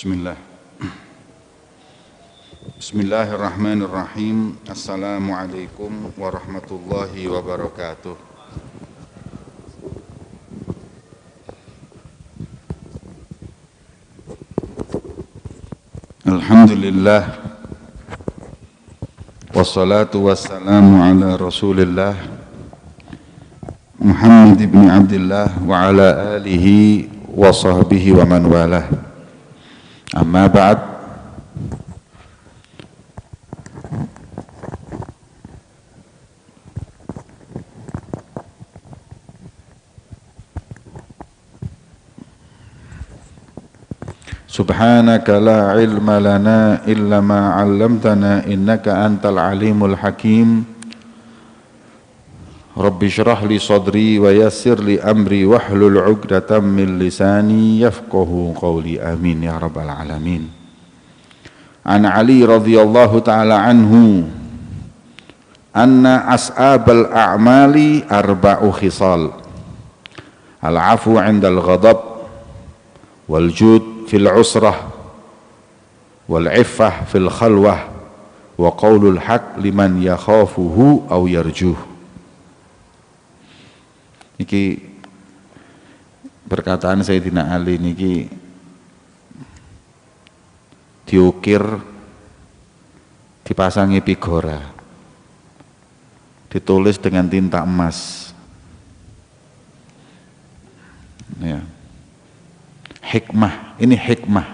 Bismillah. Bismillahirrahmanirrahim. Assalamualaikum warahmatullahi wabarakatuh. Alhamdulillah. Wassalatu wassalamu ala Rasulillah Muhammad ibn Abdullah wa ala alihi wa sahbihi wa man walah. Amma ba'd. Subhanaka la ilma lana illa ma 'allamtana innaka antal alimul hakim. Rabbi shrah li sadri wa yassir li amri wahlul 'uqdatam min lisani yafqahu qawli. Amin ya rabbal alamin. An Ali radhiyallahu ta'ala anhu anna as'abal a'mali arba'u khisal. Al-'afwu 'indal ghadab wal jud fil usrah wal 'iffah fil khalwah wa qaulul haq liman yakhafuhu aw yarjuh. Niki perkataan Sayyidina Ali niki diukir, dipasangi pigora, ditulis dengan tinta emas. Ya. Hikmah, ini hikmah,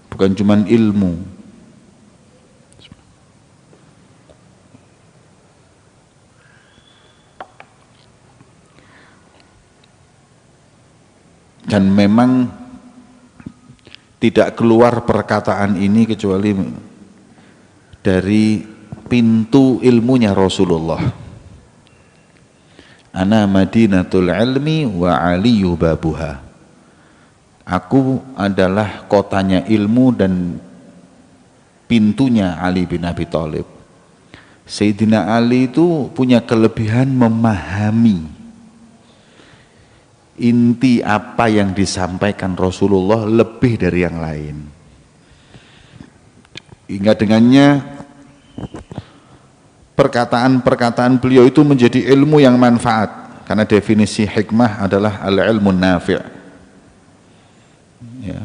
bukan cuman ilmu. Dan memang tidak keluar perkataan ini kecuali dari pintu ilmunya Rasulullah. Ana madinatul ilmi wa aliyu babuha. Aku adalah kotanya ilmu dan pintunya Ali bin Abi Thalib. Sayyidina Ali itu punya kelebihan memahami inti apa yang disampaikan Rasulullah lebih dari yang lain. Hingga dengannya perkataan-perkataan beliau itu menjadi ilmu yang manfaat, karena definisi hikmah adalah al-ilmun nafi'. Ya.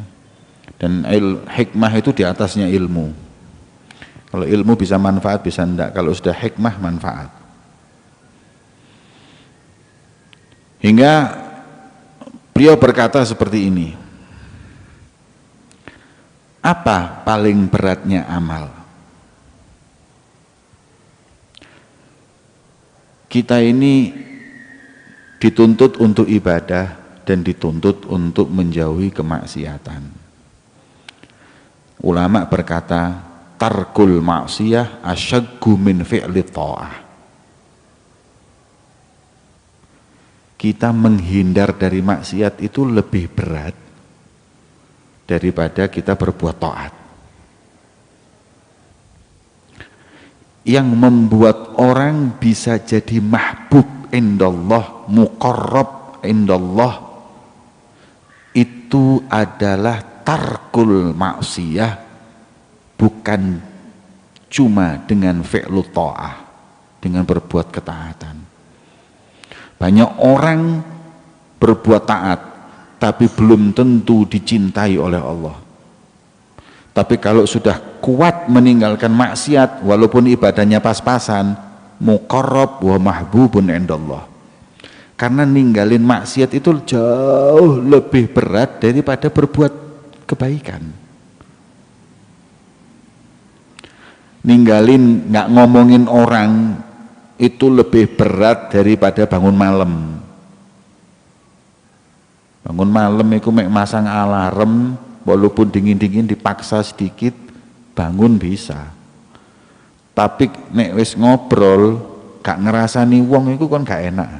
Dan hikmah itu di atasnya ilmu. Kalau ilmu bisa manfaat, bisa enggak. Kalau sudah hikmah, manfaat. Hingga beliau berkata seperti ini, apa paling beratnya amal? Kita ini dituntut untuk ibadah dan dituntut untuk menjauhi kemaksiatan. Ulama berkata, tarkul maksiyah asyaggu min fi'li ta'ah. Kita menghindar dari maksiat itu lebih berat daripada kita berbuat taat. Yang membuat orang bisa jadi mahbub indallah, muqarrab indallah, itu adalah tarkul maksiyah, bukan cuma dengan fi'lu ta'ah, dengan berbuat ketaatan. Banyak orang berbuat taat tapi belum tentu dicintai oleh Allah. Tapi kalau sudah kuat meninggalkan maksiat, walaupun ibadahnya pas-pasan, muqarrab wa mahbubun indallah. Karena ninggalin maksiat itu jauh lebih berat daripada berbuat kebaikan. Ninggalin, nggak ngomongin orang, itu lebih berat daripada bangun malam. Bangun malam itu masang alarm, walaupun dingin-dingin dipaksa sedikit, bangun bisa. Tapi nek wis ngobrol, gak ngerasani wong itu kan gak enak.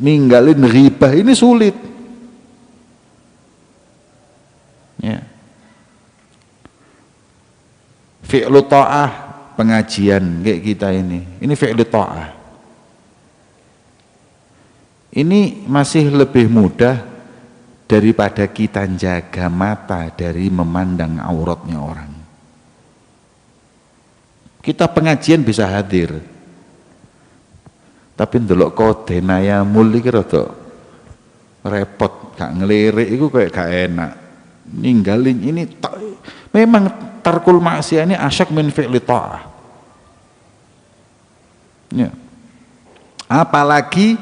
Ninggalin ribah ini sulit. Ya. Fi'lu ta'ah, pengajian kayak kita ini fi'lu ta'ah. Ini masih lebih mudah daripada kita jaga mata dari memandang auratnya orang. Kita pengajian bisa hadir, tapi ndelok kode nayamul iki rada repot, gak ngelirik iku kayak gak enak. Ninggalin ini memang tarkul maksiat ini asyak min fi'li ta'ah. Ya. Apalagi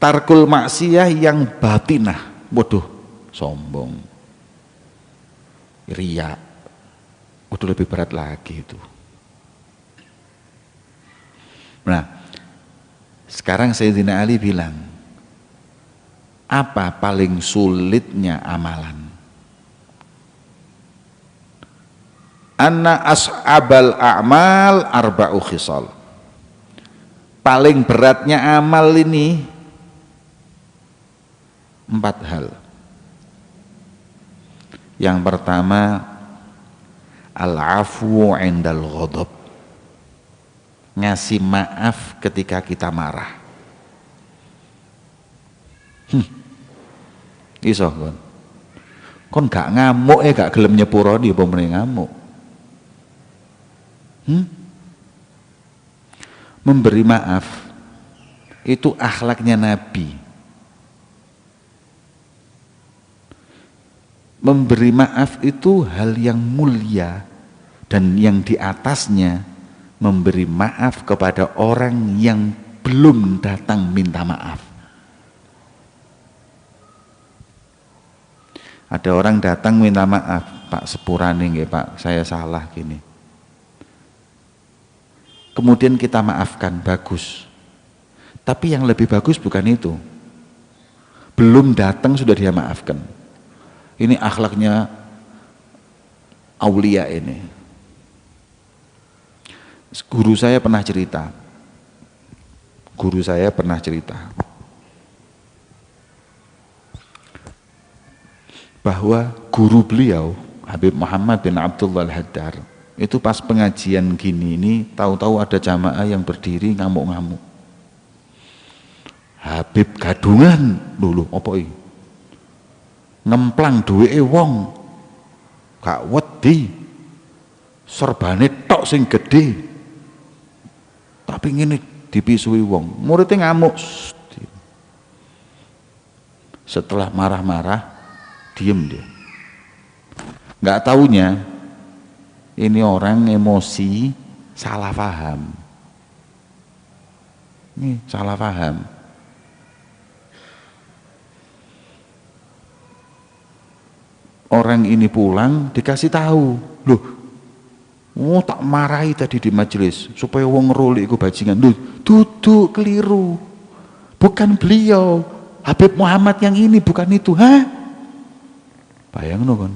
tarkul maksiat yang batinah. Waduh, sombong, riya, udah lebih berat lagi itu. Nah, sekarang Sayyidina Ali bilang, apa paling sulitnya amalan? Anna as'abal a'mal arba'u khisal. Paling beratnya amal ini 4 hal. Yang pertama, al-afwu 'indal ghadab. Ngasih maaf ketika kita marah. Iso kon gak ngamuk gak gelem nyepuroni apa meneh ngamuk. Memberi maaf itu akhlaknya Nabi. Memberi maaf itu hal yang mulia, dan yang di atasnya memberi maaf kepada orang yang belum datang minta maaf. Ada orang datang minta maaf, Pak sepurane nggih Pak, saya salah gini. Kemudian kita maafkan, bagus. Tapi yang lebih bagus bukan itu. Belum datang sudah dia maafkan. Ini akhlaknya aulia ini. Guru saya pernah cerita. Bahwa guru beliau Habib Muhammad bin Abdullah Al-Haddar itu pas pengajian gini ini tahu-tahu ada jamaah yang berdiri ngamuk-ngamuk. Habib gadungan dulu apa iki? Ngemplang duweke wong. Gak wedi. Serbane tok sing gede. Tapi ngene dipisui wong. Muridnya ngamuk. Setelah marah-marah diem dia. Nggak taunya ini orang emosi salah paham. Ini salah paham. Orang ini pulang dikasih tahu, loh, oh tak marahi tadi di majelis supaya wong ngeroli iku bajingan. Loh, duduk keliru. Bukan beliau, Habib Muhammad yang ini, bukan itu. Hah? Bayangno kon.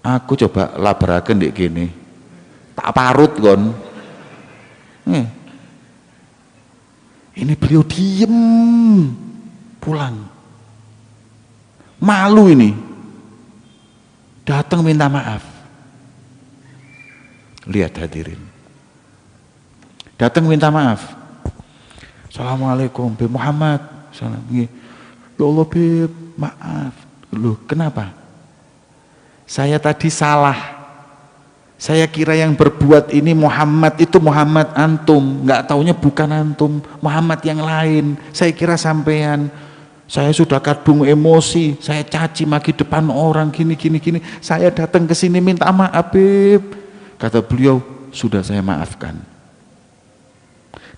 Aku coba labaraken ndek kene. Tak parut kon. Ini beliau diem pulang. Malu ini. Datang minta maaf. Lihat hadirin. Datang minta maaf. Assalamualaikum Bib Muhammad. Ya Allah Bib, maaf. Loh, kenapa? Saya tadi salah. Saya kira yang berbuat ini Muhammad, itu Muhammad antum, nggak taunya bukan antum, Muhammad yang lain. Saya kira sampean. Saya sudah kadung emosi, saya caci maki depan orang gini. Saya datang ke sini minta maaf, Bib. Kata beliau, sudah saya maafkan.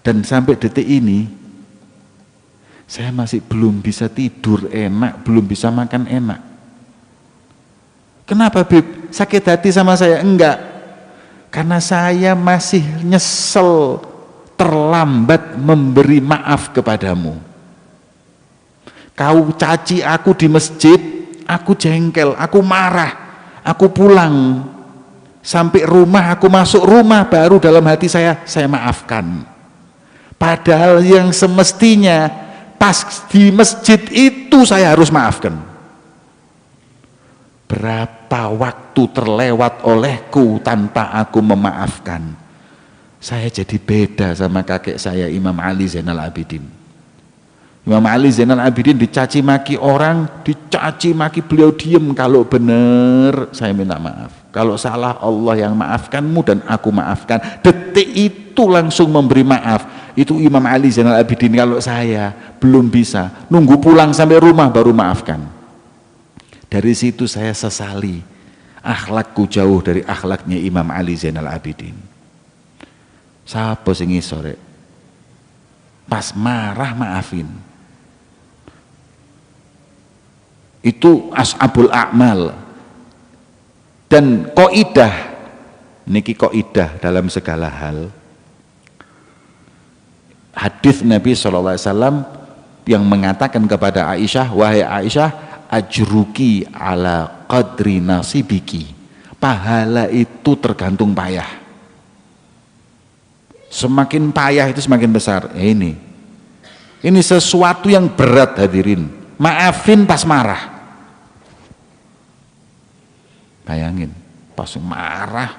Dan sampai detik ini saya masih belum bisa tidur enak, belum bisa makan enak. Kenapa, Bib? Sakit hati sama saya? Enggak. Karena saya masih nyesel terlambat memberi maaf kepadamu. Kau caci aku di masjid, aku jengkel, aku marah, aku pulang. Sampai rumah, aku masuk rumah, baru dalam hati saya maafkan. Padahal yang semestinya pas di masjid itu saya harus maafkan. Berapa waktu terlewat olehku tanpa aku memaafkan. Saya jadi beda sama kakek saya Imam Ali Zainal Abidin. Imam Ali Zainal Abidin dicaci maki orang, dicaci maki, beliau diem. Kalau benar saya minta maaf, kalau salah Allah yang maafkanmu dan aku maafkan. Detik itu langsung memberi maaf. Itu Imam Ali Zainal Abidin. Kalau saya belum bisa, nunggu pulang sampai rumah baru maafkan. Dari situ saya sesali, akhlakku jauh dari akhlaknya Imam Ali Zainal Abidin. Sapa sing iso rek pas marah maafin? Itu ashabul a'mal. Dan kaidah niki kaidah dalam segala hal. Hadis Nabi SAW yang mengatakan kepada Aisyah, wahai Aisyah, ajruki ala qadri nasibiki. Pahala itu tergantung payah. Semakin payah itu semakin besar. Ini sesuatu yang berat hadirin. Maafin pas marah. Bayangin, pas marah,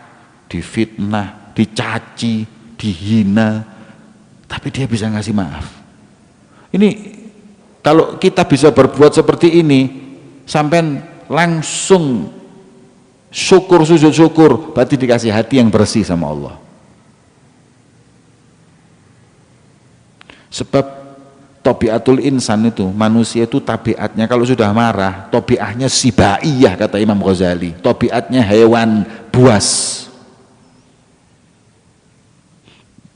difitnah, dicaci, dihina, tapi dia bisa ngasih maaf. Ini kalau kita bisa berbuat seperti ini, sampai langsung syukur, sujud syukur, berarti dikasih hati yang bersih sama Allah. Sebab tabiatul insan itu, manusia itu tabiatnya kalau sudah marah, tabiatnya sibaiyah kata Imam Ghazali, tabiatnya hewan buas,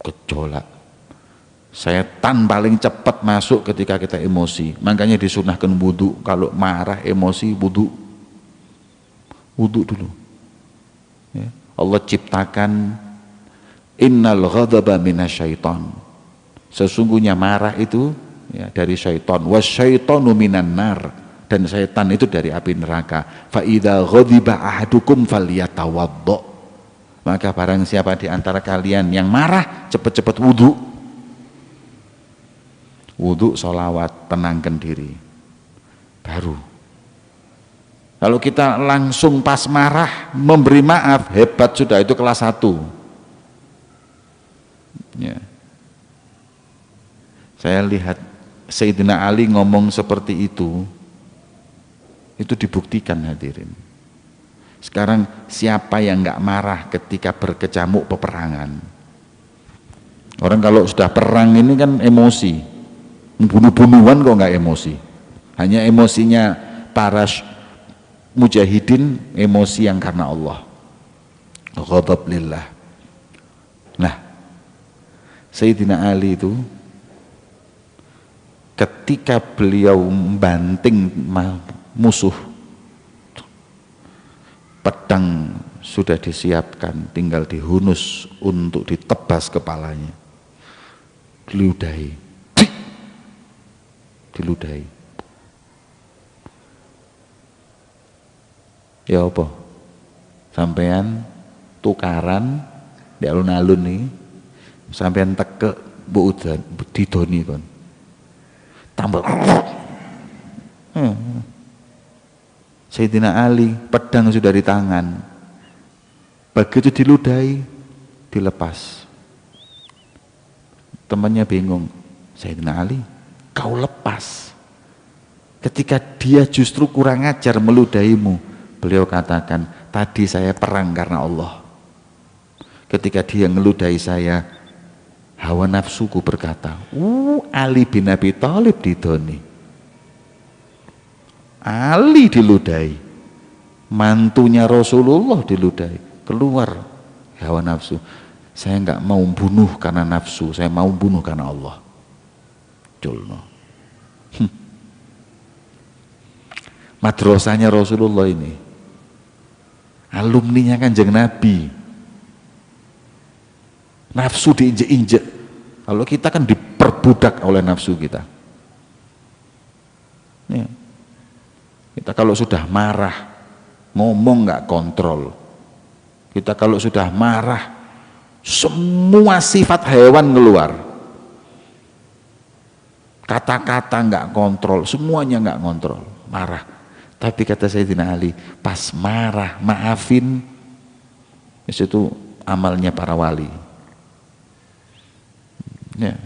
gejolak. Setan paling cepat masuk ketika kita emosi, makanya disunahkan wudu. Kalau marah emosi wudu dulu ya. Allah ciptakan innal ghadaba minasyaiton, sesungguhnya marah itu ya, dari syaitan. Wasyaitonu minan nar, dan syaitan itu dari api neraka. Fa idza ghadiba ahadukum falyatawaddo, maka barang siapa di antara kalian yang marah, cepat-cepat wudu, sholawat, tenangkan diri. Baru kalau kita langsung pas marah memberi maaf, hebat sudah, itu kelas 1 ya. Saya lihat Sayyidina Ali ngomong seperti itu dibuktikan hadirin. Sekarang siapa yang nggak marah ketika berkecamuk peperangan? Orang kalau sudah perang ini kan emosi, bunuh-bunuhan kok nggak emosi. Hanya emosinya para mujahidin, emosi yang karena Allah, ghadab lillah. Nah, Sayyidina Ali itu ketika beliau membanting musuh, pedang sudah disiapkan, tinggal dihunus untuk ditebas kepalanya, diludahi. Ya apa? Sampean tukaran di alun-alun nih, sampean teke mbok udan didoni kon. Tambah Sayyidina Ali, pedang sudah di tangan, begitu diludahi dilepas. Temannya bingung, Sayyidina Ali kau lepas ketika dia justru kurang ajar meludahimu. Beliau katakan, tadi saya perang karena Allah. Ketika dia ngeludahi saya, hawa nafsuku berkata, Ali bin Abi Thalib didoni, Ali diludahi, mantunya Rasulullah diludahi, keluar hawa nafsu. Saya nggak mau bunuh karena nafsu, saya mau bunuh karena Allah. Julno. Madrasahnya Rasulullah ini, alumninya Kanjeng Nabi, nafsu diinjek-injek. Kalau kita kan diperbudak oleh nafsu kita. Ya. Kita kalau sudah marah, ngomong nggak kontrol. Kita kalau sudah marah, semua sifat hewan keluar. Kata-kata nggak kontrol, semuanya nggak kontrol, marah. Tapi kata Sayyidina Ali, pas marah maafin, itu amalnya para wali. Ya.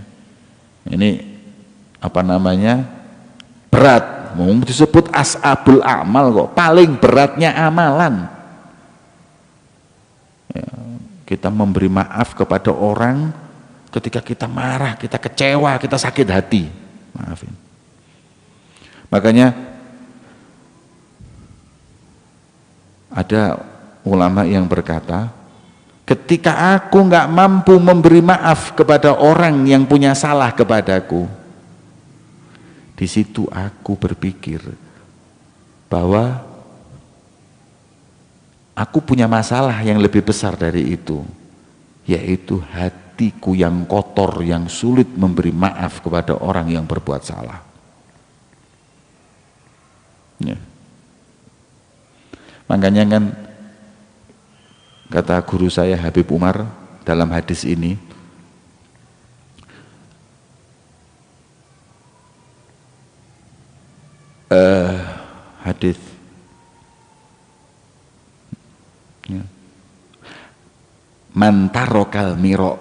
Ini berat. Mau disebut as'abul amal kok, paling beratnya amalan. Ya, kita memberi maaf kepada orang ketika kita marah, kita kecewa, kita sakit hati, maafin. Makanya ada ulama yang berkata, ketika aku nggak mampu memberi maaf kepada orang yang punya salah kepadaku, di situ aku berpikir bahwa aku punya masalah yang lebih besar dari itu, yaitu hatiku yang kotor, yang sulit memberi maaf kepada orang yang berbuat salah. Ya. Makanya kan kata guru saya Habib Umar dalam hadis ini, hadis ya. Man tarokal miro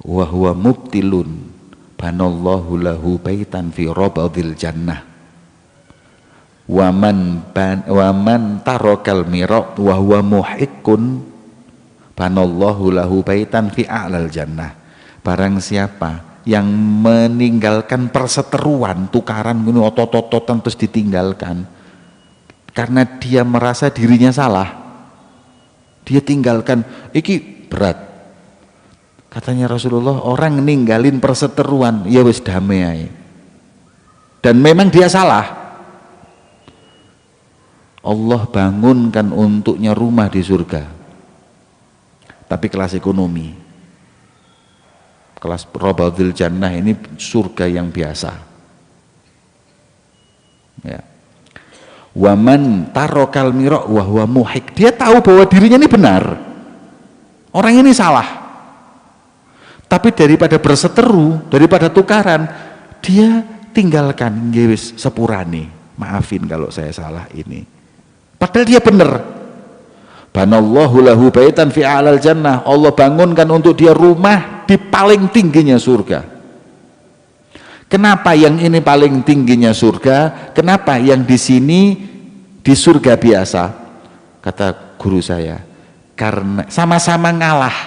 wa huwa mubtilun banallahu lahu baitan fi rabadil jannah. Waman tarokal mirok wa huwa muhiqqun banallahu lahu baitan fi a'lal jannah. Barang siapa yang meninggalkan perseteruan, tukaran ini otot-ototan terus ditinggalkan karena dia merasa dirinya salah, dia tinggalkan, iki berat. Katanya Rasulullah, orang ninggalin perseteruan ya wis damai, dan memang dia salah, Allah bangunkan untuknya rumah di surga, tapi kelas ekonomi, kelas Rabadil Jannah, ini surga yang biasa ya. Waman tarokal mirok wahwa muhik, dia tahu bahwa dirinya ini benar, orang ini salah, tapi daripada berseteru, daripada tukaran, dia tinggalkan, gewis sepurane, maafin kalau saya salah ini. Padahal dia benar. Banallahu lahu baitan fi a'lal jannah, Allah bangunkan untuk dia rumah di paling tingginya surga. Kenapa yang ini paling tingginya surga? Kenapa yang di sini di surga biasa? Kata guru saya, karena sama-sama ngalah,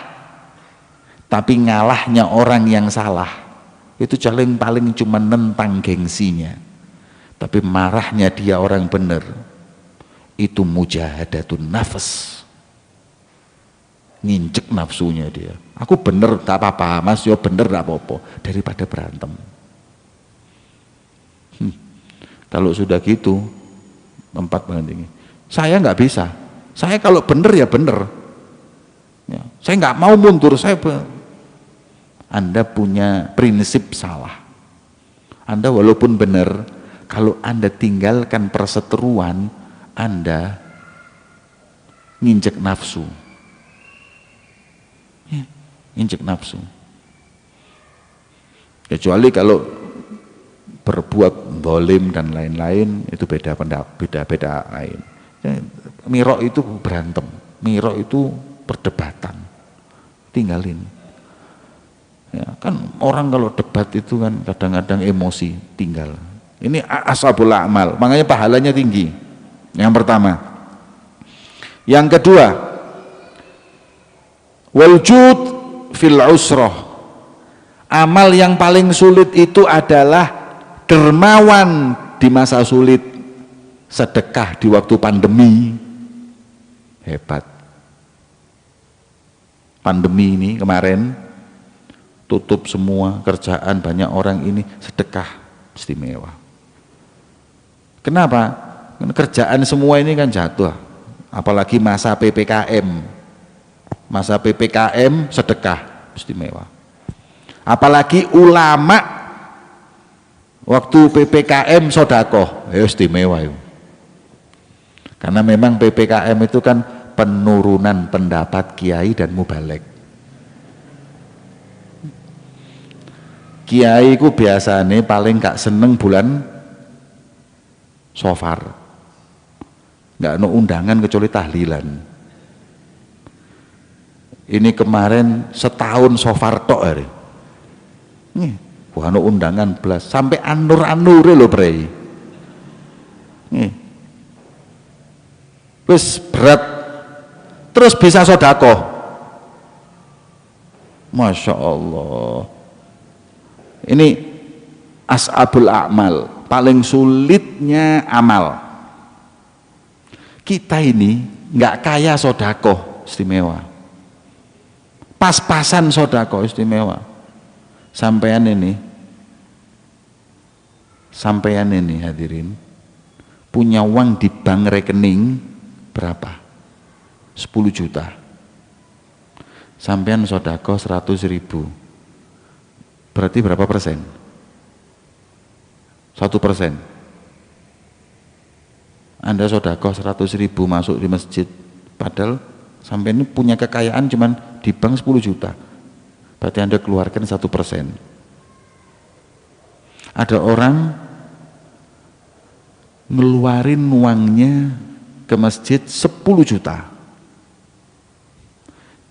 tapi ngalahnya orang yang salah itu paling cuma nentang gengsinya, tapi marahnya dia orang benar itu mujahadatun nafas, nginjek nafsunya dia. Aku bener tak apa-apa mas, yo bener tak apa-apa, daripada berantem. Kalau sudah gitu tempat bandingnya, saya nggak bisa, saya kalau bener ya bener ya, saya nggak mau mundur, Anda punya prinsip salah. Anda walaupun benar, kalau Anda tinggalkan perseteruan, Anda nginjek nafsu ya, nginjek nafsu. Kecuali kalau berbuat zalim dan lain-lain, itu beda lain ya. Mirok itu berantem, mirok itu perdebatan, tinggalin ya. Kan orang kalau debat itu kan kadang-kadang emosi, tinggal. Ini ashabul a'mal, makanya pahalanya tinggi. Yang pertama. Yang kedua, waljud fil usroh, amal yang paling sulit itu adalah dermawan di masa sulit, sedekah di waktu pandemi. Hebat. Pandemi ini kemarin tutup semua kerjaan, banyak orang ini sedekah istimewa. Kenapa? Kerjaan semua ini kan jatuh, apalagi masa PPKM. Masa PPKM sedekah istimewa. Apalagi ulama waktu PPKM sodakoh, istimewa itu. Karena memang PPKM itu kan penurunan pendapat kiai dan mubalek. Kiai ku biasanya paling gak seneng bulan Safar, nggak ada undangan kecuali tahlilan. Ini kemarin setahun Safar tok hari. Wah, ana undangan belas sampai anur-anure lho, Bre. Wis berat terus bisa sedekah. Masya Allah. Ini as'abul a'mal, paling sulitnya amal. Kita ini nggak kaya sedekah istimewa, pas-pasan sedekah istimewa. Sampean ini hadirin, punya uang di bank rekening berapa? 10 juta. Sampean sedekah 100.000. Berarti berapa persen? 1%. Anda sedekah 100.000 masuk di masjid, padahal sampean ini punya kekayaan cuman di bank 10 juta. Berarti Anda keluarkan 1%. Ada orang ngeluarin uangnya ke masjid 10 juta.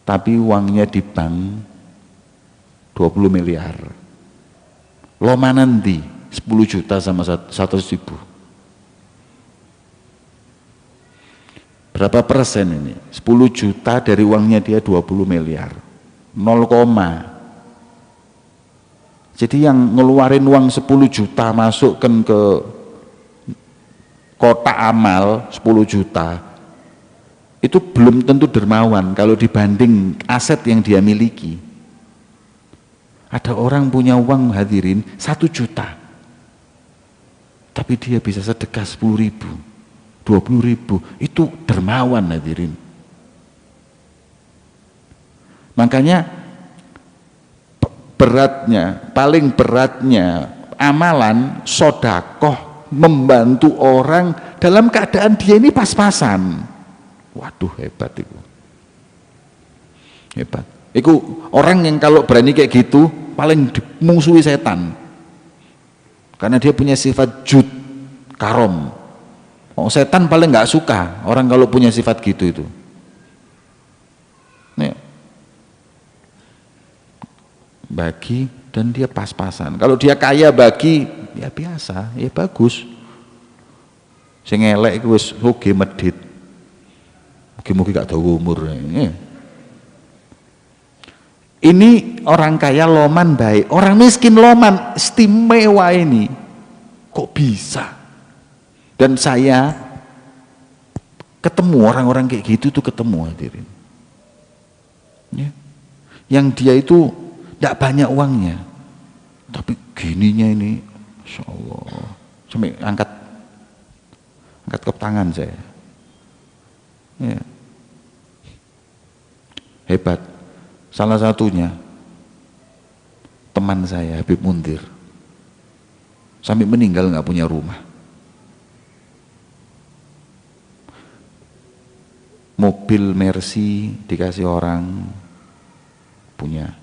Tapi uangnya di bank 20 miliar. Loma nanti 10 juta sama 100.000. Berapa persen ini? 10 juta dari uangnya dia 20 miliar. 0, jadi yang ngeluarin uang 10 juta masukkan ke kotak amal 10 juta itu belum tentu dermawan kalau dibanding aset yang dia miliki. Ada orang punya uang hadirin 1 juta tapi dia bisa sedekah 10.000, 20.000, itu dermawan hadirin. Makanya paling beratnya amalan sedekah membantu orang dalam keadaan dia ini pas-pasan. Waduh, hebat itu. Hebat. Itu orang yang kalau berani kayak gitu paling dimusuhi setan. Karena dia punya sifat jud, karom. Oh, setan paling nggak suka orang kalau punya sifat gitu itu. Nih, bagi dan dia pas-pasan. Kalau dia kaya bagi ya biasa, ya bagus. Sing elek iku wis hoge medhit. Mugi-mugi gak dawa umur. Ini orang kaya loman baik, orang miskin loman istimewa ini. Kok bisa? Dan saya ketemu orang-orang kayak gitu tuh ketemu hadirin. Ya. Yang dia itu tidak banyak uangnya, tapi gininya ini, Masya Allah, sampai angkat ke tangan saya. Ya. Hebat. Salah satunya teman saya Habib Muntir, sampai meninggal nggak punya rumah. Mobil Mercy dikasih orang punya.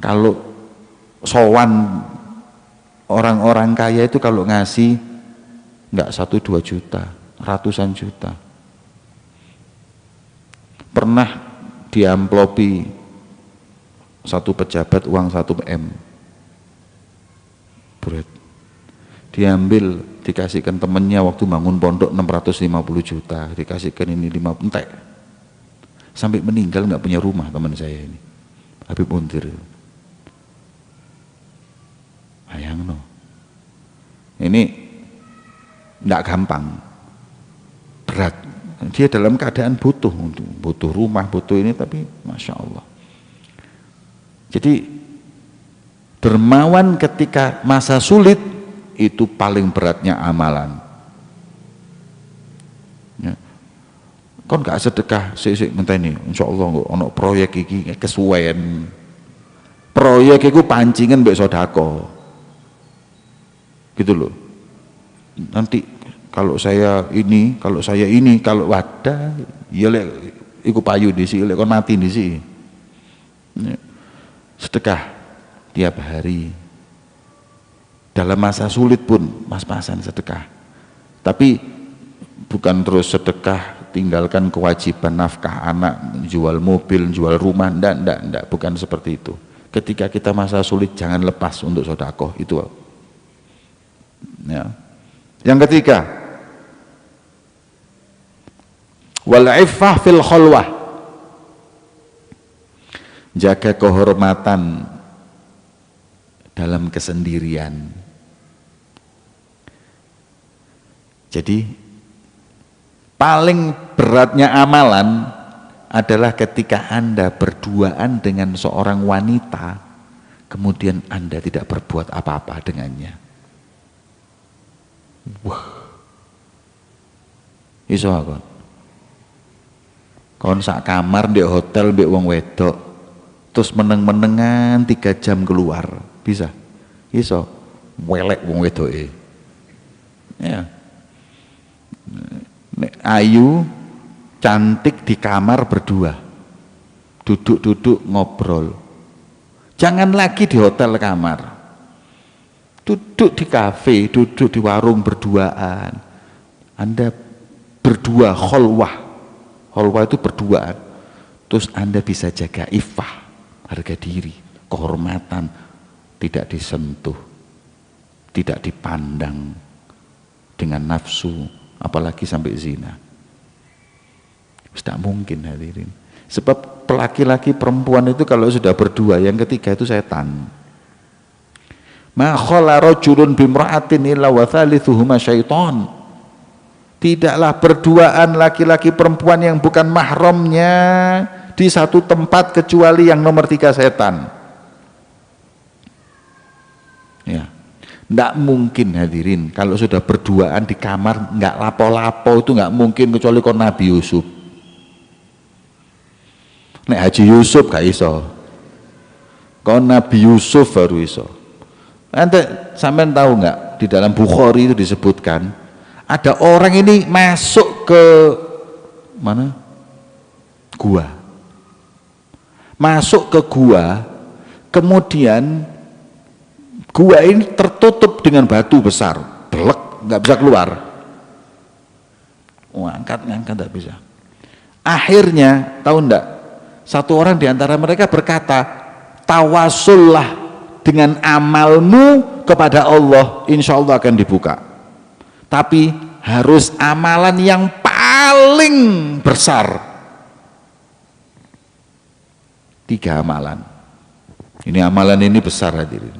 Kalau sowan orang-orang kaya itu kalau ngasih nggak 1-2 juta, ratusan juta. Pernah diamplopi satu pejabat uang 1 M. Berat. Diambil dikasihkan temennya waktu bangun pondok 650 juta, dikasihkan ini 5 entek. Sampai meninggal nggak punya rumah teman saya ini. Habib Muntir. Bayangno. Ini tidak gampang, berat. Dia dalam keadaan butuh rumah, butuh ini, tapi Masya Allah. Jadi dermawan ketika masa sulit itu paling beratnya amalan. Ya. Kon gak sedekah sik ngenteni, Insya Allah ono proyek iki kesuwen. Proyek iku pancingan mbek sedekah. Gitu loh. Nanti kalau saya ini, kalau wadah ya lek iku payu di sini, lek kon mati di sini. Sedekah tiap hari. Dalam masa sulit pun pas-pasan sedekah. Tapi bukan terus sedekah tinggalkan kewajiban nafkah anak, jual mobil, jual rumah, enggak, bukan seperti itu. ketika kita masa sulit jangan lepas untuk sedekah itu. Ya. Yang ketiga, wal iffah fil khalwah, jaga kehormatan dalam kesendirian. Jadi paling beratnya amalan adalah ketika Anda berduaan dengan seorang wanita, kemudian Anda tidak berbuat apa-apa dengannya. Wah, iso kon. Kon sak kamar di hotel mbek wong wedok, terus meneng-menengan 3 jam keluar, bisa? Iso. Welek wong wedoke. Ya. Nek ayu cantik di kamar berdua, duduk-duduk ngobrol. Jangan lagi di hotel kamar, duduk di kafe, duduk di warung berduaan. Anda berdua khalwah, khalwah itu berduaan. Terus Anda bisa jaga iffah, harga diri, kehormatan, tidak disentuh, tidak dipandang dengan nafsu, apalagi sampai zina. Tidak mungkin hadirin. Sebab laki-laki perempuan itu kalau sudah berdua, yang ketiga itu setan. Ma khala rajulun bimra'atin illa wa thalithuhuma syaitan. Tidaklah berduaan laki-laki perempuan yang bukan mahramnya di satu tempat kecuali yang nomor 3 setan. Ya. Tidak mungkin hadirin kalau sudah berduaan di kamar nggak lapo-lapo, itu nggak mungkin kecuali kon Nabi Yusuf. Nek Haji Yusuf gak iso, kon Nabi Yusuf baru iso. Nanti sampean tahu nggak di dalam Bukhari itu disebutkan ada orang ini masuk ke mana? Gua. Masuk ke gua, kemudian gua ini tertutup dengan batu besar, belek, nggak bisa keluar. Ngangkat nggak bisa. Akhirnya tahu nggak? Satu orang di antara mereka berkata, tawasullah dengan amalmu kepada Allah, insya Allah akan dibuka. Tapi harus amalan yang paling besar. 3 amalan. Ini amalan ini besar hadirin.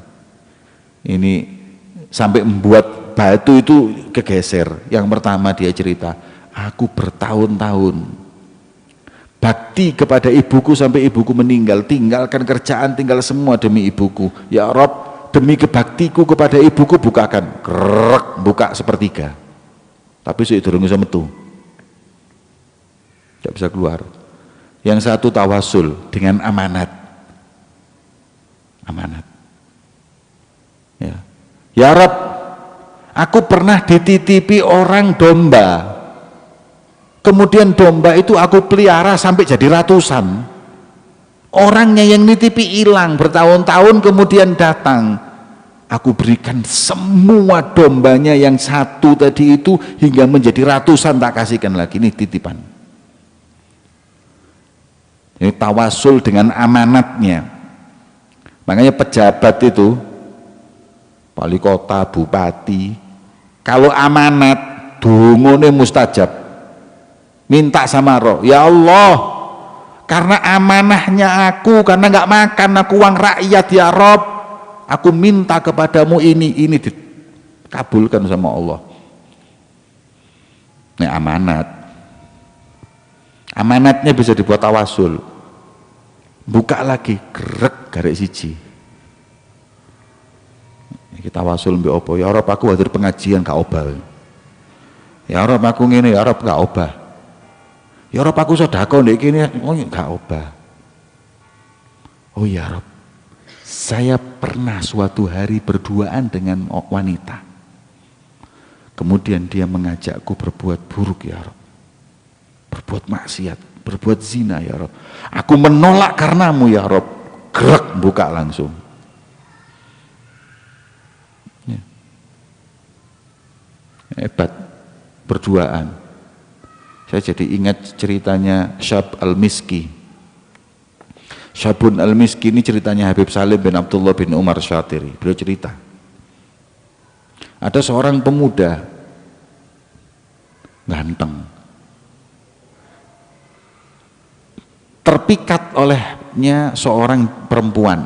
Ini sampai membuat batu itu kegeser. Yang pertama dia cerita, aku bertahun-tahun bakti kepada ibuku sampai ibuku meninggal, tinggalkan kerjaan, tinggal semua demi ibuku. Ya Rob, demi kebaktiku kepada ibuku bukakan. Krek, buka sepertiga. Tapi saya durung bisa metu, tidak bisa keluar. Yang satu tawasul dengan amanat. Amanat. Ya Rob, aku pernah dititipi orang domba. Kemudian domba itu aku pelihara sampai jadi ratusan. Orangnya yang nitipi hilang bertahun-tahun, kemudian datang. Aku berikan semua dombanya yang satu tadi itu hingga menjadi ratusan, tak kasihkan lagi. Ini titipan. Ini tawasul dengan amanatnya. Makanya pejabat itu, wali kota, bupati, kalau amanat dungone mustajab. Minta sama roh, ya Allah, karena amanahnya aku, karena nggak makan aku uang rakyat ya Rob, aku minta kepadamu ini dikabulkan sama Allah. Ini amanat. Amanatnya bisa dibuat tawasul. Buka lagi, gerek garek siji. Kita tawasul mbek opo? Ya Rob, aku hadir pengajian gak obah. Ya Rob, aku ngene, ya Rob gak obah. Ya Rob, aku sedekah ndek kene, oh gak obah. Oh ya Rob, saya pernah suatu hari berduaan dengan wanita. Kemudian dia mengajakku berbuat buruk ya Rob. Berbuat maksiat, berbuat zina ya Rob. Aku menolak karenamu ya Rob. Gerak, buka langsung. Ya. Hebat berduaan. Saya jadi ingat ceritanya Syab Al-Miski. Syabun al-Miskin ini ceritanya Habib Salim bin Abdullah bin Umar Syatiri. Beliau cerita, ada seorang pemuda ganteng, terpikat olehnya seorang perempuan,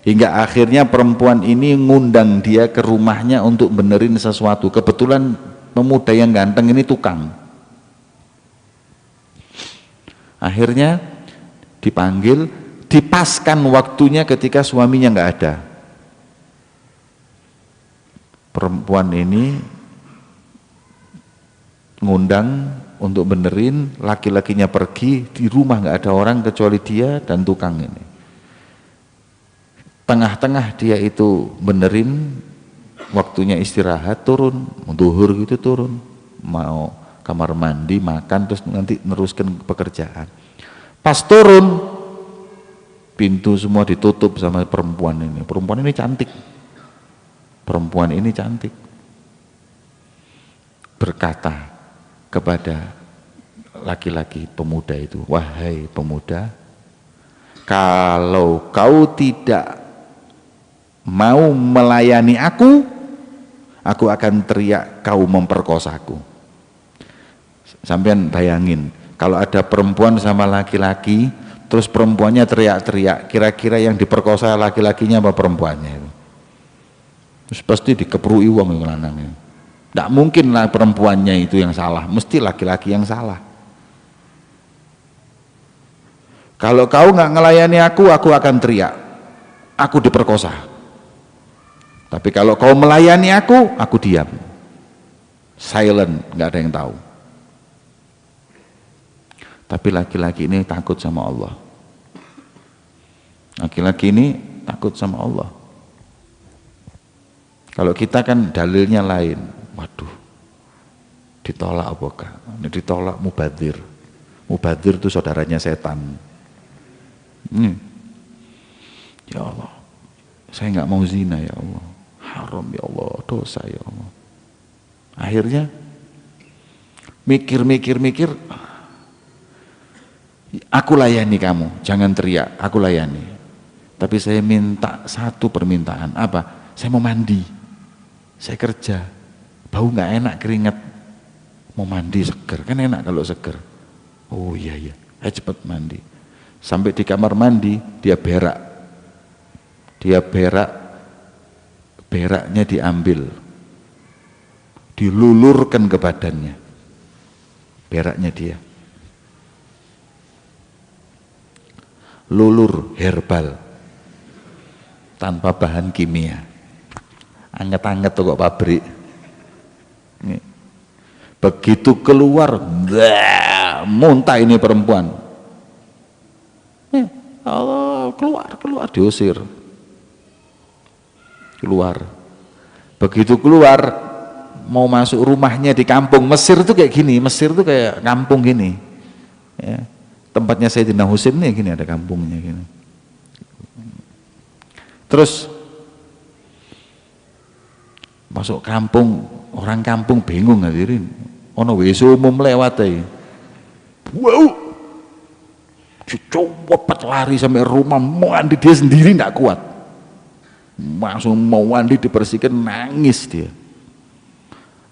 hingga akhirnya perempuan ini ngundang dia ke rumahnya untuk benerin sesuatu. Kebetulan pemuda yang ganteng ini tukang. Akhirnya dipanggil, dipaskan waktunya ketika suaminya nggak ada. Perempuan ini ngundang untuk benerin, laki-lakinya pergi, di rumah nggak ada orang kecuali dia dan tukang ini. Tengah-tengah dia itu benerin, waktunya istirahat, turun, duhur gitu turun, mau kamar mandi, makan, terus nanti neruskan pekerjaan. Pas turun, pintu semua ditutup sama perempuan ini. Perempuan ini cantik, perempuan ini cantik, berkata kepada laki-laki pemuda itu, wahai pemuda, kalau kau tidak mau melayani aku akan teriak kau memperkosaku. Sampean bayangin, kalau ada perempuan sama laki-laki, terus perempuannya teriak-teriak, kira-kira yang diperkosa laki-lakinya apa perempuannya itu? Terus pasti dikeprui uang yang lanangnya. Tidak mungkin lah perempuannya itu yang salah, mesti laki-laki yang salah. Kalau kau nggak ngelayani aku akan teriak, aku diperkosa. Tapi kalau kau melayani aku diam, silent, nggak ada yang tahu. Tapi laki-laki ini takut sama Allah. Laki-laki ini takut sama Allah. Kalau kita kan dalilnya lain. Waduh, ditolak apakah? Ditolak mubadzir. Mubadzir itu saudaranya setan. Ya Allah, saya nggak mau zina ya Allah, haram ya Allah, dosa ya Allah. Akhirnya mikir, aku layani kamu, jangan teriak, aku layani. Tapi saya minta satu permintaan, apa? Saya mau mandi, saya kerja, bau nggak enak keringat, mau mandi seger, kan enak kalau seger. Oh iya, saya cepat mandi. Sampai di kamar mandi, dia berak, beraknya diambil, dilulurkan ke badannya, beraknya dia. Lulur herbal tanpa bahan kimia, anget-anget tuh kok pabrik. Begitu keluar, muntah ini perempuan. Allah, keluar diusir. Keluar. Begitu keluar, mau masuk rumahnya di kampung Mesir tuh kayak gini. Mesir tuh kayak kampung gini. Ya. Tempatnya Sayyidina Husain nih gini, ada kampungnya gini. Terus masuk kampung, orang kampung bingung hadirin. Ono WC umum lewat aja. Wow. Coba lari sampai rumah, mau mandi dia sendiri nggak kuat. Langsung mau mandi dibersihkan, nangis dia.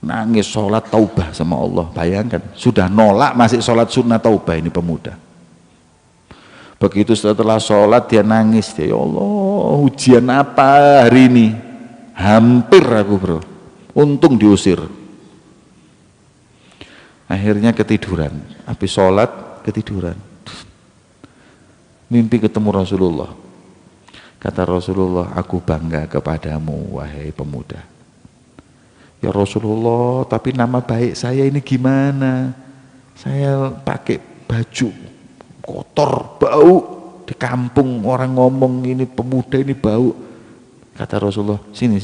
Nangis, sholat taubah sama Allah. Bayangkan, sudah nolak masih sholat sunnah taubah ini pemuda. Begitu setelah sholat dia nangis, dia, ya Allah, ujian apa hari ini? Hampir aku bro, untung diusir. Akhirnya ketiduran, habis sholat ketiduran. Mimpi ketemu Rasulullah. Kata Rasulullah, aku bangga kepadamu wahai pemuda. Ya Rasulullah, tapi nama baik saya ini gimana? Saya pakai baju kotor, bau, di kampung orang ngomong ini pemuda ini bau. Kata Rasulullah, sini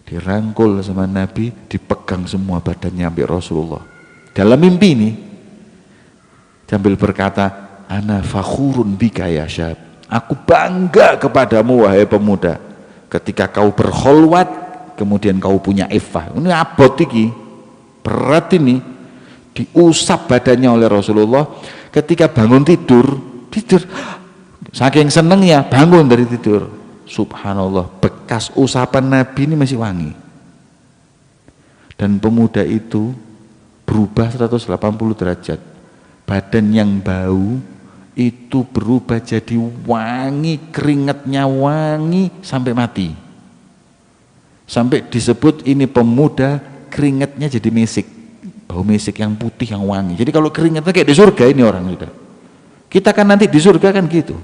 dirangkul sama Nabi, dipegang semua badannya sampai Rasulullah. Dalam mimpi ini sambil berkata, ana fakhurun bika ya syab, aku bangga kepadamu wahai pemuda, ketika kau berkholwat kemudian kau punya iffah. Ini abot iki, berat ini. Diusap badannya oleh Rasulullah. Ketika bangun tidur tidur. Saking senengnya bangun dari tidur. Subhanallah, bekas usapan Nabi ini masih wangi. Dan pemuda itu berubah 180 derajat. Badan yang bau itu berubah jadi wangi, keringatnya wangi sampai mati. Sampai disebut ini pemuda keringatnya jadi mesik. Bau mesik yang putih yang wangi. Jadi kalau keringatnya kayak di surga ini orang sudah. Kita kan nanti di surga kan gitu.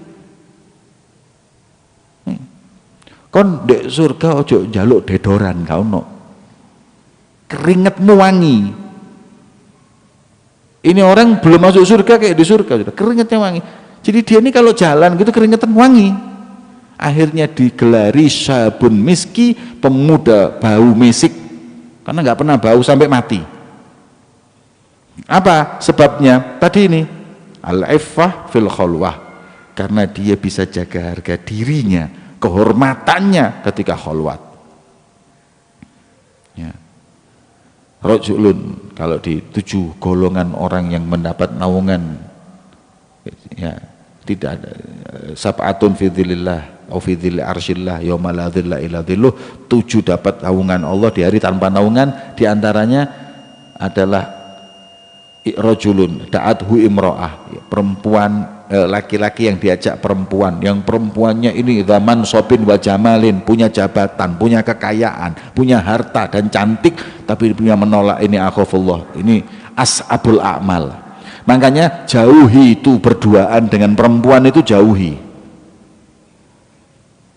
Kon di surga ojo jaluk dedoran kau no. Keringatmu wangi. Ini orang belum masuk surga kayak di surga sudah. Keringatnya wangi. Jadi dia ini kalau jalan gitu keringetan wangi. Akhirnya digelari sabun miski, pemuda bau mesik. Karena nggak pernah bau sampai mati. Apa sebabnya? Tadi ini al-iffah fil khalwah, karena dia bisa jaga harga dirinya, kehormatannya ketika khalwat. Ya. Rajulun, kalau di 7 golongan orang yang mendapat naungan, ya tidak ada sab'atun fi dzillillah au fi dzilli arsyillah yauma la dzilla illa dzilluh, 7 dapat naungan Allah di hari tanpa naungan, diantaranya adalah rajulun da'athu imra'ah, perempuan, laki-laki yang diajak perempuan, yang perempuannya ini zaman sobin wa jamalin, punya jabatan, punya kekayaan, punya harta dan cantik, tapi punya menolak ini akhafullah, ini as'abul a'mal. Makanya jauhi itu berduaan dengan perempuan, itu jauhi.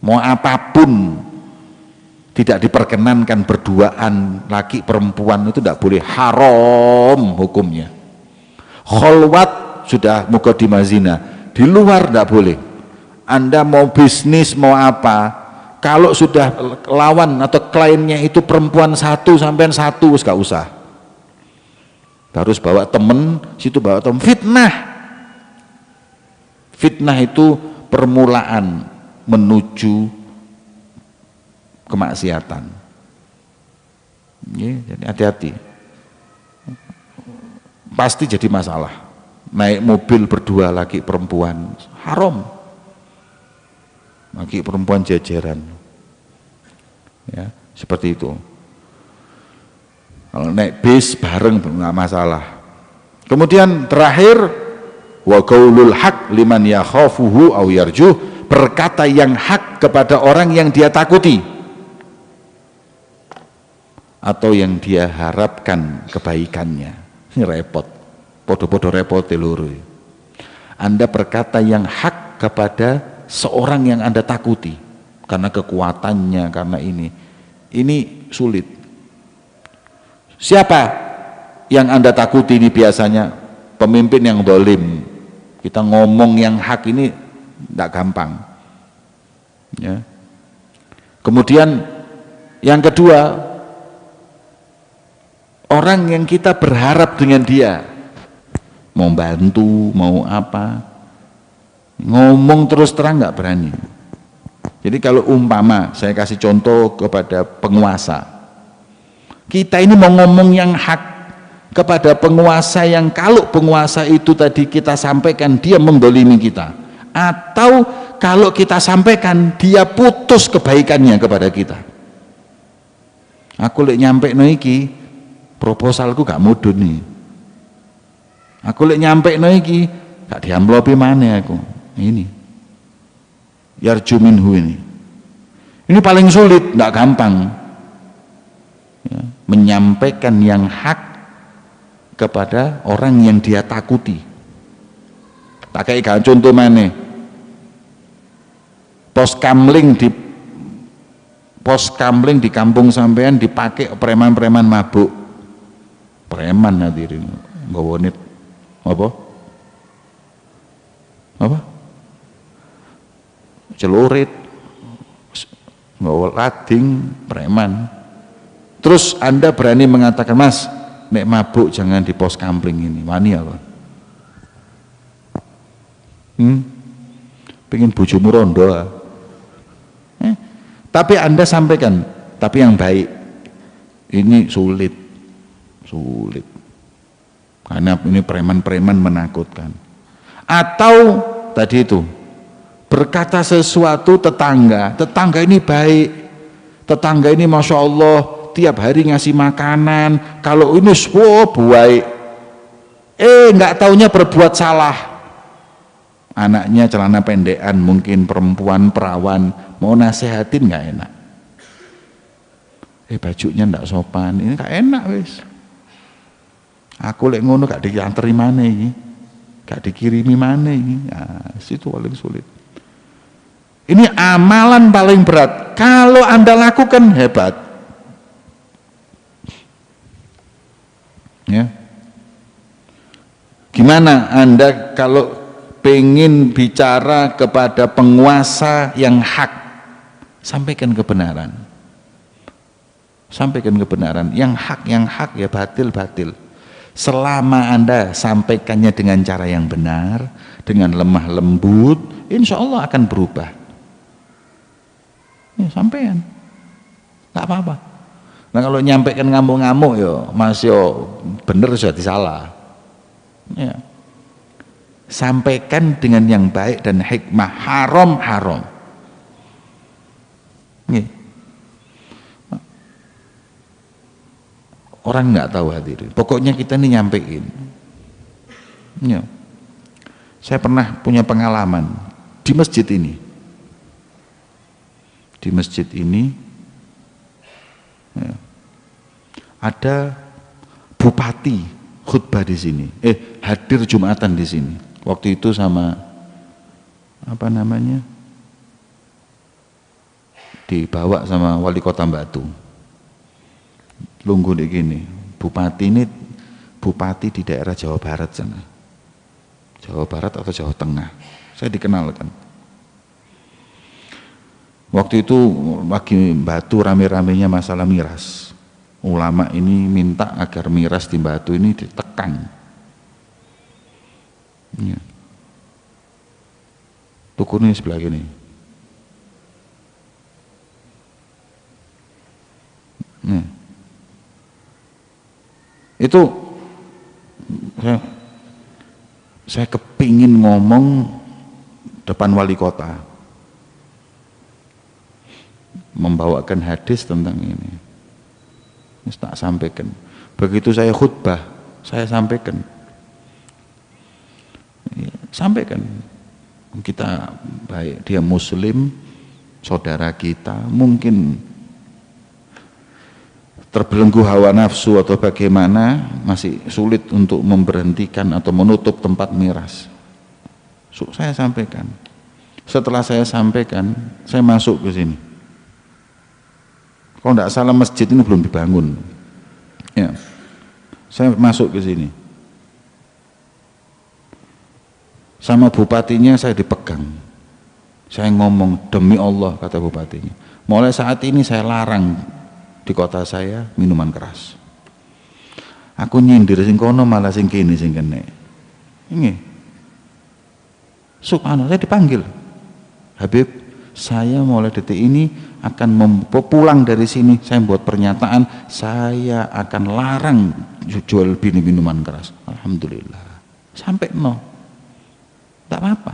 Mau apapun tidak diperkenankan berduaan laki perempuan, itu tidak boleh, haram hukumnya. Kholwat sudah muqaddimah zina, di luar tidak boleh. Anda mau bisnis mau apa, kalau sudah lawan atau kliennya itu perempuan 1 sampai 1 gak usah, harus bawa temen, situ bawa temen. Fitnah itu permulaan menuju kemaksiatan. Jadi hati-hati, pasti jadi masalah. Naik mobil berdua laki perempuan haram, laki perempuan jajaran, ya seperti itu. Kalau naik bis bareng nggak masalah. Kemudian terakhir, wa qaulul haq liman yakhafuhu aw yarjuh, berkata yang hak kepada orang yang dia takuti atau yang dia harapkan kebaikannya. Ini repot, podo-podo repot loro. Anda berkata yang hak kepada seorang yang Anda takuti karena kekuatannya, karena ini sulit. Siapa yang Anda takuti ini? Biasanya pemimpin yang zalim. Kita ngomong yang hak ini tidak gampang, ya. Kemudian yang kedua, orang yang kita berharap dengan dia, mau bantu, mau apa, ngomong terus terang nggak berani. Jadi kalau umpama saya kasih contoh kepada penguasa, kita ini mau ngomong yang hak kepada penguasa, yang kalau penguasa itu tadi kita sampaikan dia mendolimi kita, atau kalau kita sampaikan dia putus kebaikannya kepada kita. Aku lek nyampe noiki proposalku gak mudun nih, aku lek nyampe noiki gak diamplopi mana aku ini yarju minhu ini paling sulit, gak gampang, ya, menyampaikan yang hak kepada orang yang dia takuti. Tak kayak contoh mana, pos kamling di kampung sampean dipakai preman-preman mabuk, preman hadirin nggawa nit apa celurit, nggawa lading, preman. Terus Anda berani mengatakan, Mas, nek mabuk jangan di pos kampling ini, wani apa? Pengen bojomu rondo. Tapi Anda sampaikan, tapi yang baik. Ini sulit karena ini preman-preman menakutkan. Atau tadi itu berkata sesuatu tetangga ini baik, tetangga ini Masya Allah tiap hari ngasih makanan, kalau ini baik, nggak taunya berbuat salah. Anaknya celana pendekan, mungkin perempuan perawan, mau nasehatin nggak enak, bajunya nggak sopan, ini nggak enak wis. Aku lek ngono gak dianteri mana ini, gak dikirimi mana ini, situ paling sulit. Ini amalan paling berat. Kalau Anda lakukan hebat. Ya. Gimana Anda kalau pengen bicara kepada penguasa yang hak? Sampaikan kebenaran. Sampaikan kebenaran. Yang hak ya batil. Selama Anda sampaikannya dengan cara yang benar, dengan lemah lembut, insya Allah akan berubah. Ya, sampaikan, nggak apa-apa. Nah kalau nyampaikan ngamuk-ngamuk yo, mas yo bener sudah salah. Ya. Sampaikan dengan yang baik dan hikmah, haram. Ya. Orang nggak tahu hadirin. Pokoknya kita ini nyampein. Ya. Saya pernah punya pengalaman di masjid ini. Di masjid ini ya, ada bupati khutbah di sini, hadir Jumatan di sini. Waktu itu sama apa namanya, dibawa sama wali kota Batu. Lungguh di gini, bupati ini bupati di daerah Jawa Barat sana, Jawa Barat atau Jawa Tengah. Saya dikenalkan. Waktu itu lagi Batu rame-ramenya masalah miras. Ulama ini minta agar miras di Batu ini ditekan. Ya. Tukur ini sebelah gini. Nah. Itu saya kepingin ngomong depan wali kota, membawakan hadis tentang ini. Tak sampaikan. Begitu saya khutbah, saya sampaikan. Sampaikan. Kita baik, dia muslim, saudara kita, mungkin terbelenggu hawa nafsu atau bagaimana, masih sulit untuk memberhentikan atau menutup tempat miras. Saya sampaikan. Setelah saya sampaikan, saya masuk ke sini. Kalau tidak salah masjid ini belum dibangun. Ya. Saya masuk ke sini. Sama bupatinya saya dipegang. Saya ngomong, demi Allah, kata bupatinya, mulai saat ini saya larang di kota saya minuman keras. Aku nyindir sing kono malah sing kene sing kene. Ini. Subhanallah, saya dipanggil. Habib, saya mulai detik ini akan pulang dari sini, saya buat pernyataan, saya akan larang jual minuman keras. Alhamdulillah, sampai tak apa-apa.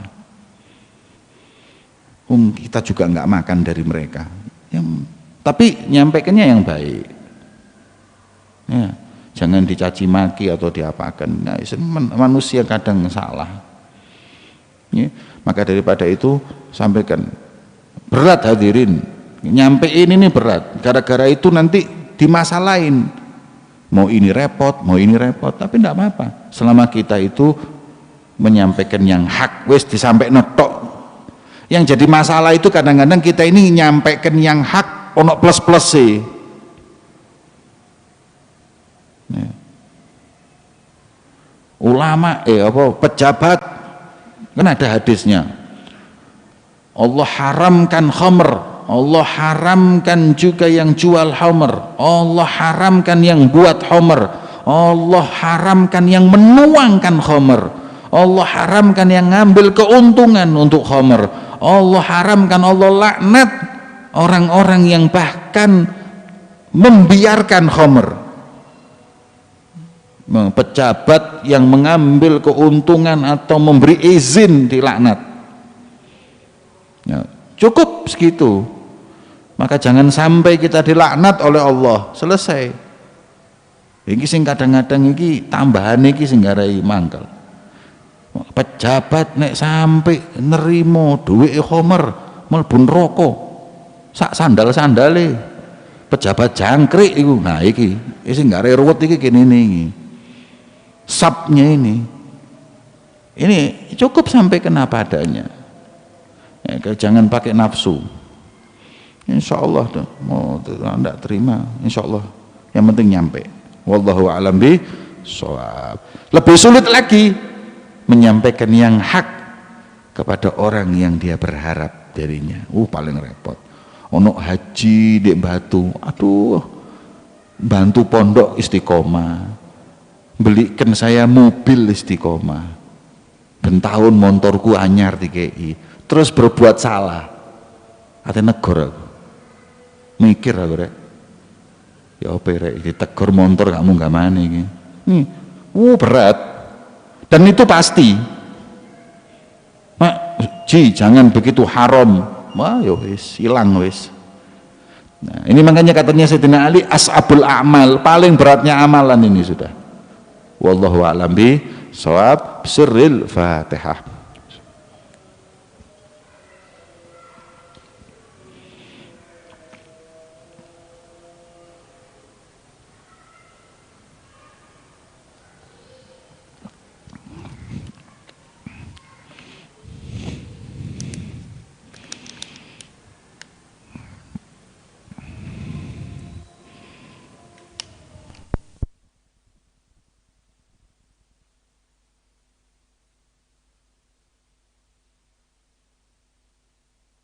Kita juga nggak makan dari mereka, tapi nyampaikannya yang baik. Ya, jangan dicaci maki atau diapakan. Nah, manusia kadang salah. Ya, maka daripada itu sampaikan. Berat hadirin. Nyampein ini berat, gara-gara itu nanti dimasalahin, mau ini repot, tapi tidak apa-apa selama kita itu menyampaikan yang hak, wis disampaikan tok. Yang jadi masalah itu kadang-kadang kita ini nyampaikan yang hak ono plus-plus sih. Ya. Ulama pejabat kan ada hadisnya, Allah haramkan khamr, Allah haramkan juga yang jual khamr, Allah haramkan yang buat khamr, Allah haramkan yang menuangkan khamr, Allah haramkan yang ngambil keuntungan untuk khamr, Allah haramkan, Allah laknat orang-orang yang bahkan membiarkan khamr. Pejabat yang mengambil keuntungan atau memberi izin dilaknat. Ya, cukup segitu. Maka jangan sampai kita dilaknat oleh Allah. Selesai. Iki sing kadang-kadang iki tambahan iki sing garai mangkel. Pejabat nek sampai nerimo duit khomer mlebu neraka. Sak sandal-sandale pejabat jangkrik iku. Nah iki sing garai ruwet iki kene iki. Sabnya ini cukup sampai kena padanya. Ya, jangan pakai nafsu. Insya Allah tuh mau tidak terima, insya Allah yang penting nyampe. Wallahu a'lam bishawab. Lebih sulit lagi menyampaikan yang hak kepada orang yang dia berharap darinya. Paling repot. Ono haji di Batu, aduh, bantu pondok istiqomah, belikan saya mobil istiqomah, ben tahun motorku anyar dikei, terus berbuat salah, ate negor aku. Mikir aku rek, ya apa rek, ditegur motor kamu gak mana ini, berat, dan itu pasti. Mak, jangan begitu haram, wah ya wis, hilang wis. Nah ini makanya katanya Sayyidina Ali, as'abul a'mal, paling beratnya amalan ini sudah. Wallahu a'lam bishawab. Sirril Fatihah.